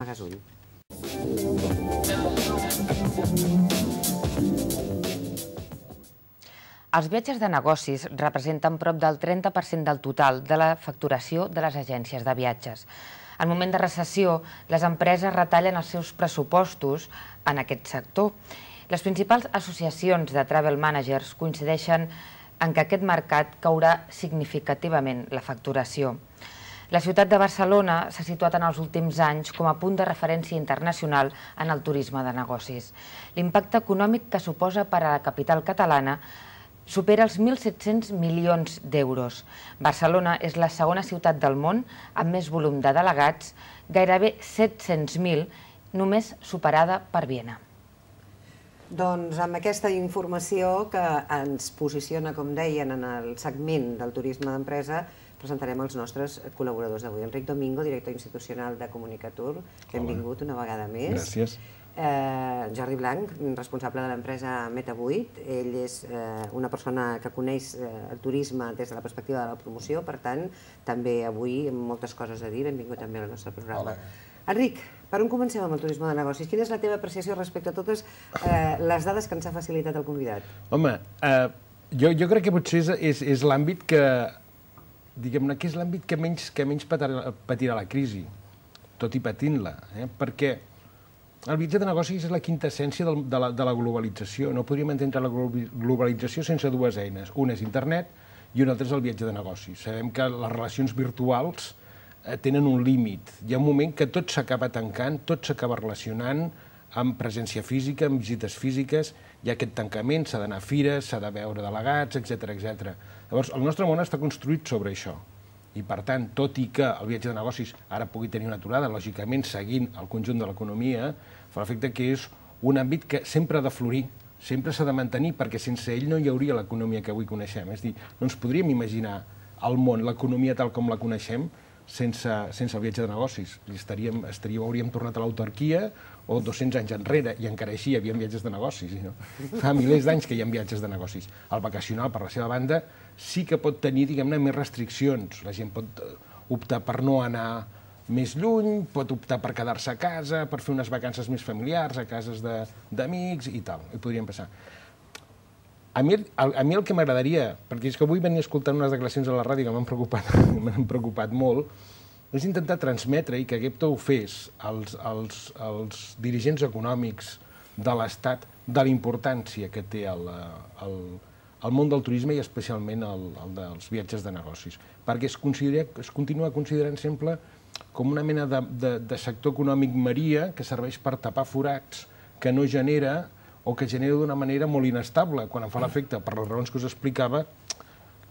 Gasull. Els viatges de negocis representen prop del 30% del total de la facturació de les agències de viatges. En moment de recessió, les empreses retallen els seus pressupostos en aquest sector. Les principals associacions de travel managers coincideixen en que aquest mercat caurà significativament la facturació. La ciutat de Barcelona s'ha situat en els últims anys com a punt de referència internacional en el turisme de negocis. L'impacte econòmic que suposa per a la capital catalana supera els 1.700 milions d'euros. Barcelona és la segona ciutat del món amb més volum de delegats, gairebé 700.000, només superada per Viena. Doncs amb aquesta informació que ens posiciona, com deien, en el segment del turisme d'empresa, presentarem els nostres col·laboradors d'avui. Enric Domingo, director institucional de Comunicatur, benvingut una vegada més. Gràcies. Jordi Blanc, responsable de l'empresa Meta8. Ell és una persona que coneix el turisme des de la perspectiva de la promoció, per tant, també avui amb moltes coses a dir. Benvingut també al nostre programa. Enric, per on comencem amb el turisme de negocis? Quina és la teva apreciació respecte a totes les dades que ens ha facilitat el convidat? Home, jo crec que potser és l'àmbit que, diguem-ne, que és l'àmbit que menys patirà la crisi, tot i patint-la, perquè el viatge de negocis és la quinta essència de la globalització. No podríem entendre la globalització sense dues eines. Una és internet i una altra és el viatge de negocis. Sabem que les relacions virtuals tenen un límit. Hi ha un moment que tot s'acaba tancant, tot s'acaba relacionant amb presència física, amb visites físiques. Hi ha aquest tancament, s'ha d'anar a fires, s'ha de veure delegats, etc. Llavors, el nostre món està construït sobre això. I, per tant, tot i que el viatge de negocis ara pugui tenir una aturada, lògicament, seguint el conjunt de l'economia, fa l'efecte que és un àmbit que sempre ha de florir, sempre s'ha de mantenir, perquè sense ell no hi hauria l'economia que avui coneixem. És a dir, no ens podríem imaginar el món, l'economia tal com la coneixem, sense el viatge de negocis. Hauríem tornat a l'autarquia o 200 anys enrere, i encara així hi havia viatges de negocis. Fa milers d'anys que hi ha viatges de negocis. El vacacional, per la seva banda, sí que pot tenir, diguem-ne, més restriccions. La gent pot optar per no anar més lluny, pot optar per quedar-se a casa, per fer unes vacances més familiars, a cases d'amics i tal. I podríem passar. A mi el que m'agradaria, perquè és que avui venia escoltant unes declaracions a la ràdio que m'han preocupat molt, és intentar transmetre, i que aquest ho fes, als dirigents econòmics de l'Estat, de la importància que té el món del turisme i especialment el dels viatges de negocis. Perquè es continua considerant sempre com una mena de sector econòmic maria que serveix per tapar forats que no genera o que genera d'una manera molt inestable, quan em fa l'efecte, per les raons que us explicava,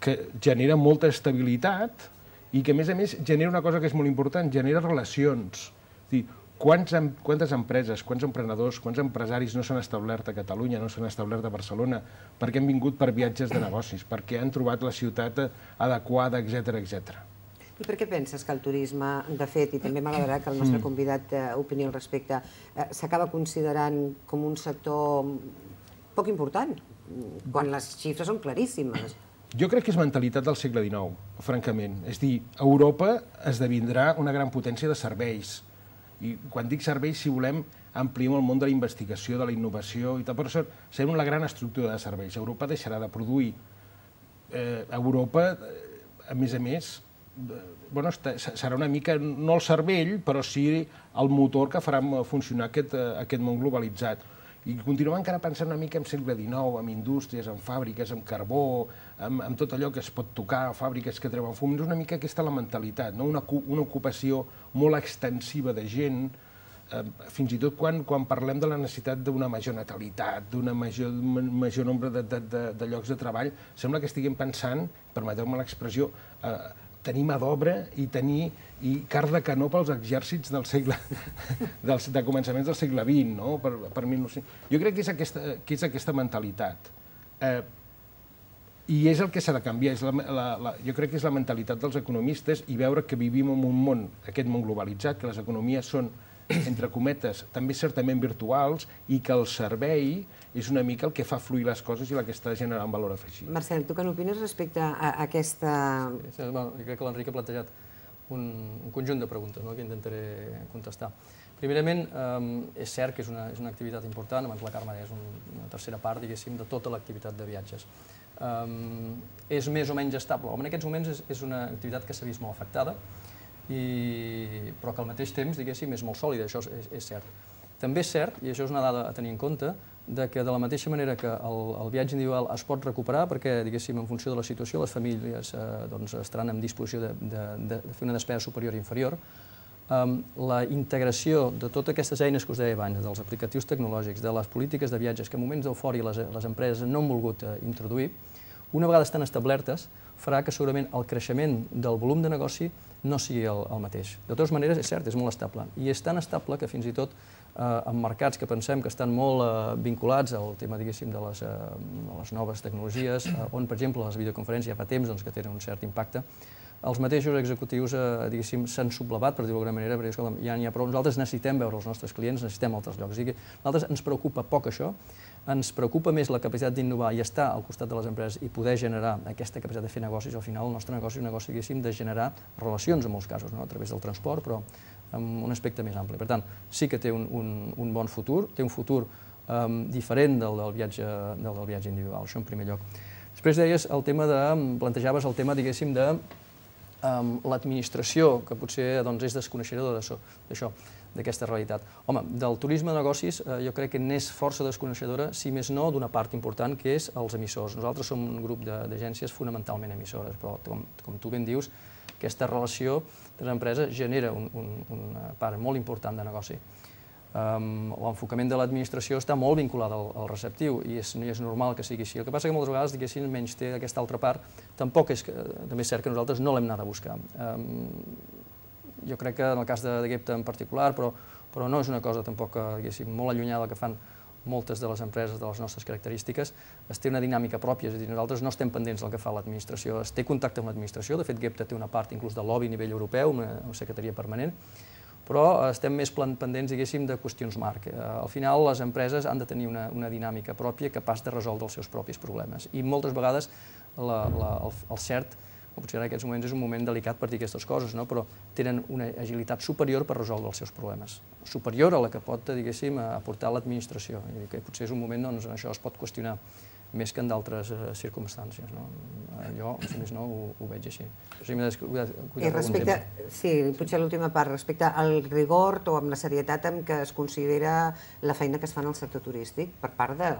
que genera molta estabilitat i que, a més, genera una cosa que és molt important, genera relacions. És dir, quantes empreses, quants emprenedors, quants empresaris no s'han establert a Catalunya, no s'han establert a Barcelona, perquè han vingut per viatges de negocis, perquè han trobat la ciutat adequada, etc. I per què penses que el turisme, de fet, i també m'agradarà que el nostre convidat opini al respecte, s'acaba considerant com un sector poc important, quan les xifres són claríssimes? Jo crec que és mentalitat del segle XIX, francament. És dir, Europa esdevindrà una gran potència de serveis. I quan dic serveis, si volem, ampliem el món de la investigació, de la innovació i tal. Per això serà una gran estructura de serveis. Europa deixarà de produir. Europa, a més, serà una mica, no el cervell, però sí el motor que farà funcionar aquest món globalitzat. I continuem encara pensant una mica en segle XIX, en indústries, en fàbriques, en carbó, en tot allò que es pot tocar, fàbriques que treuen fum. És una mica aquesta la mentalitat, una ocupació molt extensiva de gent, fins i tot quan parlem de la necessitat d'una major natalitat, d'un major nombre de llocs de treball, sembla que estiguem pensant, permeteu-me l'expressió, tenir mà d'obra i tenir carn de canó pels exèrcits de començaments del segle XX, no? Per 1900. Jo crec que és aquesta mentalitat. I és el que s'ha de canviar. Jo crec que és la mentalitat dels economistes i veure que vivim en un món, aquest món globalitzat, que les economies són, entre cometes, també certament virtuals i que el servei és una mica el que fa fluir les coses i la que està generant valor afegit. Marcel, tu què n'opines respecte a aquesta... Jo crec que l'Enric ha plantejat un conjunt de preguntes que intentaré contestar. Primerament, és cert que és una activitat important, abans la Carme és una tercera part, diguéssim, de tota l'activitat de viatges. És més o menys estable. En aquests moments és una activitat que s'ha vist molt afectada, però que al mateix temps, diguéssim, és molt sòlida, això és cert. També és cert, i això és una dada a tenir en compte, que de la mateixa manera que el viatge individual es pot recuperar, perquè, diguéssim, en funció de la situació, les famílies estaran en disposició de fer una despesa superior i inferior, la integració de totes aquestes eines que us deia abans, dels aplicatius tecnològics, de les polítiques de viatges que en moments d'eufòria les empreses no han volgut introduir, una vegada estan establertes, farà que segurament el creixement del volum de negoci no sigui el mateix. De totes maneres, és cert, és molt estable. I és tan estable que fins i tot en mercats que pensem que estan molt vinculats al tema, diguéssim, de les noves tecnologies, on, per exemple, les videoconferències ja fa temps que tenen un cert impacte, els mateixos executius, diguéssim, s'han sublevat, per dir-ho d'alguna manera, perquè, escolta, ja n'hi ha prou, nosaltres necessitem veure els nostres clients, necessitem altres llocs. A nosaltres ens preocupa poc això, ens preocupa més la capacitat d'innovar i estar al costat de les empreses i poder generar aquesta capacitat de fer negocis. Al final, el nostre negoci és un negoci, diguéssim, de generar relacions, en molts casos, a través del transport, però amb un aspecte més ampli. Per tant, sí que té un bon futur, té un futur diferent del viatge individual, això en primer lloc. Després plantejaves el tema, diguéssim, de l'administració, que potser és desconeixedora d'això, d'aquesta realitat. Home, del turisme de negocis jo crec que n'és força desconeixedora, si més no, d'una part important, que és els emissors. Nosaltres som un grup d'agències fonamentalment emissores, però, com tu ben dius, aquesta relació de les empreses genera una part molt important de negoci. L'enfocament de l'administració està molt vinculat al receptiu i és normal que sigui així. El que passa que moltes vegades, diguéssim, menys té aquesta altra part, també és cert que nosaltres no l'hem anat a buscar. Jo crec que en el cas de Gepta en particular, però no és una cosa tampoc, diguéssim, molt allunyada del que fan moltes de les empreses de les nostres característiques, es té una dinàmica pròpia, és a dir, nosaltres no estem pendents del que fa l'administració, es té contacte amb l'administració, de fet Gepta té una part inclús de lobby a nivell europeu, una secretaria permanent, però estem més pendents, diguéssim, de qüestions marc. Al final, les empreses han de tenir una dinàmica pròpia capaç de resoldre els seus propis problemes. I moltes vegades el CERT, potser en aquests moments és un moment delicat per dir aquestes coses, però tenen una agilitat superior per resoldre els seus problemes. Superior a la que pot, diguéssim, aportar l'administració. Potser és un moment on això es pot qüestionar més que en d'altres circumstàncies. Jo, si més no, ho veig així. I respecte, sí, potser l'última part, respecte al rigor o amb la serietat amb què es considera la feina que es fa en el sector turístic per part de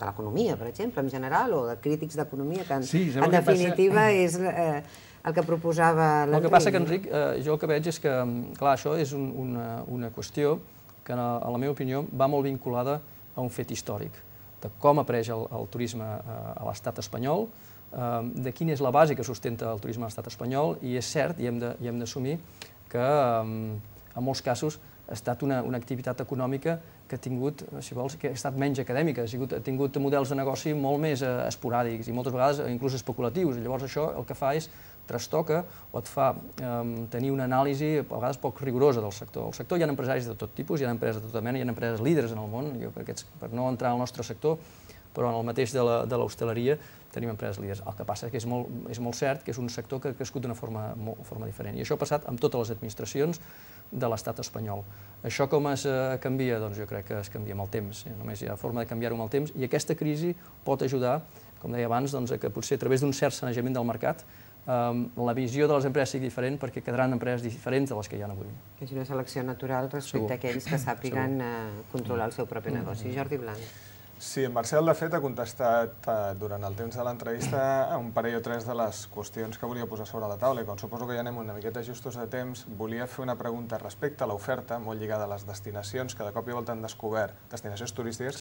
l'economia, per exemple, en general, o de crítics d'economia, que en definitiva és el que proposava l'Enric. El que passa que, Enric, jo el que veig és que, clar, això és una qüestió que, a la meva opinió, va molt vinculada a un fet històric, de com apareix el turisme a l'estat espanyol, de quina és la base que sustenta el turisme a l'estat espanyol, i és cert, i hem d'assumir, que en molts casos ha estat una activitat econòmica que ha tingut, si vols, que ha estat menys acadèmica, ha tingut models de negoci molt més esporàdics i moltes vegades inclús especulatius. I llavors això el que fa és trastoca o et fa tenir una anàlisi a vegades poc rigorosa del sector. Al sector hi ha empresaris de tot tipus, hi ha empreses de tota mena, hi ha empreses líders en el món, per no entrar al nostre sector, però en el mateix de l'hostaleria tenim empreses líders. El que passa és que és molt cert que és un sector que ha crescut d'una forma diferent. I això ha passat amb totes les administracions de l'estat espanyol. Això com es canvia? Doncs jo crec que es canvia amb el temps. Només hi ha forma de canviar-ho amb el temps i aquesta crisi pot ajudar, com deia abans, que potser a través d'un cert sanejament del mercat la visió de les empreses sigui diferent perquè quedaran empreses diferents de les que hi ha avui. És una selecció natural respecte a aquells que sàpiguen controlar el seu propi negoci. Jordi Blanc. Sí, en Marcel, de fet, ha contestat durant el temps de l'entrevista un parell o tres de les qüestions que volia posar sobre la taula i com suposo que ja anem una miqueta justos de temps, volia fer una pregunta respecte a l'oferta, molt lligada a les destinacions que de cop i volta han descobert, destinacions turístiques